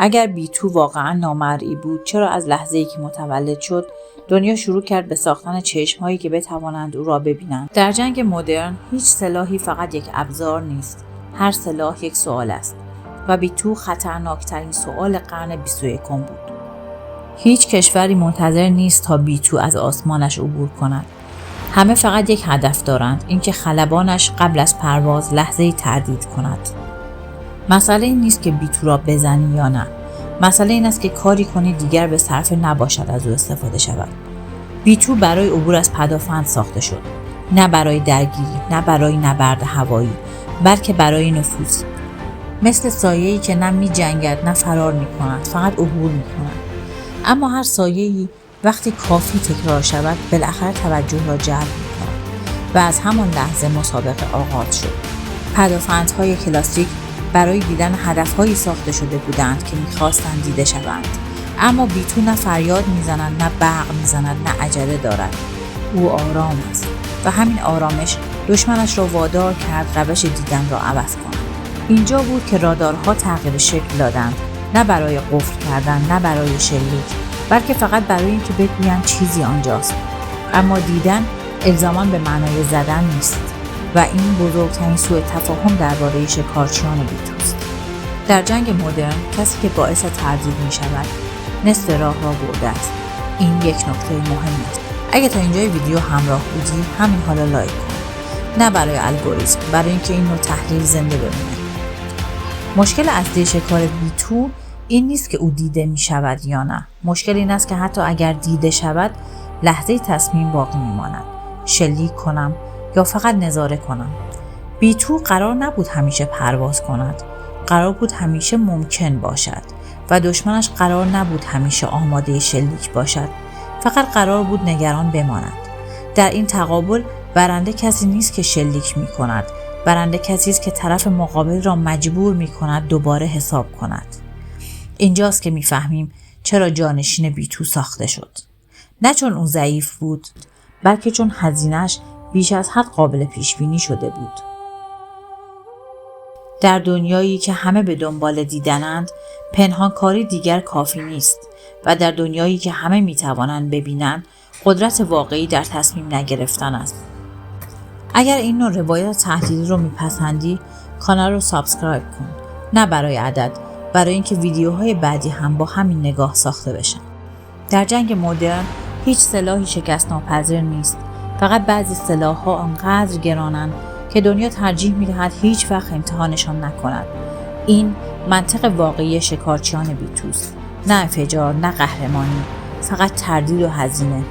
اگر بیتو واقعا نامرئی بود، چرا از لحظه‌ای که متولد شد دنیا شروع کرد به ساختن چشم‌هایی که بتوانند او را ببینند؟ در جنگ مدرن هیچ سلاحی فقط یک ابزار نیست. هر سلاح یک سوال است و بیتو خطرناکترین سوال قرن 21 بود. هیچ کشوری منتظر نیست تا بیتو از آسمانش عبور کند. همه فقط یک هدف دارند، اینکه خلبانش قبل از پرواز لحظه‌ای تردید کند. مسئله این نیست که بیتو را بزنی یا نه. مسئله این است که کاری کنی دیگر به صرفه نباشد از او استفاده شود. بیتو برای عبور از پدافند ساخته شد. نه برای درگیری، نه برای نبرد هوایی، بلکه برای نفوذ. مثل سایه‌ای که نه می جنگد نه فرار می کند، فقط عبور می کند. اما هر سایه‌ای وقتی کافی تکرار شود بالاخره توجه را جلب می کند و از همان لحظه مسابقه آغاز شد. پدافندهای کلاسیک برای دیدن هدفهایی ساخته شده بودند که می‌خواستند دیده شوند. اما بیتو نه فریاد می‌زند، نه برق می‌زند، نه عجله دارد. او آرام است و همین آرامش دشمنش را وادار کرد روش دیدن را عوض کند. اینجا بود که رادارها تغییر شکل دادند، نه برای قفل کردن، نه برای شلیک، بلکه فقط برای اینکه بگویند چیزی آنجاست. اما دیدن الزاما به معنای زدن نیست. و این بزرگترین سوء تفاهم درباره شکارچیان بیتوست. در جنگ مدرن کسی که باعث تردید می شود نصف راه را برده است. این یک نکته مهم است. اگه تا اینجای ویدیو همراه بودی همین حالا لایک کن. نه برای الگوریتم، برای اینکه این نوع تحلیل زنده بمونه. مشکل اصلی شکار بیتو این نیست که او دیده می شود یا نه. مشکل این است که حتی اگر دیده شود لحظه تصمیم باقی می ماند. شلیک کنم یا فقط نظاره کنم. بیتو قرار نبود همیشه پرواز کند. قرار بود همیشه ممکن باشد و دشمنش قرار نبود همیشه آماده شلیک باشد. فقط قرار بود نگران بماند. در این تقابل برنده کسی نیست که شلیک می کند. برنده کسی است که طرف مقابل را مجبور می کند دوباره حساب کند. اینجاست که می فهمیم چرا جانشین بیتو ساخته شد. نه چون اون ضعیف بود، بلکه چون هزینه‌اش بیش از حد قابل پیش بینی شده بود. در دنیایی که همه به دنبال دیدنند، پنهانکاری دیگر کافی نیست و در دنیایی که همه می توانند ببینند، قدرت واقعی در تصمیم نگرفتن است. اگر این نوع روایت تحلیلی رو میپسندی، کانال رو سابسکرایب کن. نه برای عدد، برای اینکه ویدیوهای بعدی هم با همین نگاه ساخته بشن. در جنگ مدرن هیچ سلاحی شکست ناپذیر نیست. فقط بعضی سلاح‌ها آنقدر گرانند که دنیا ترجیح می‌دهد هیچ وقت امتحانشان نکند. این منطق واقعی شکارچیان بیتوست. نه انفجار، نه قهرمانی، فقط تردید و هزینه.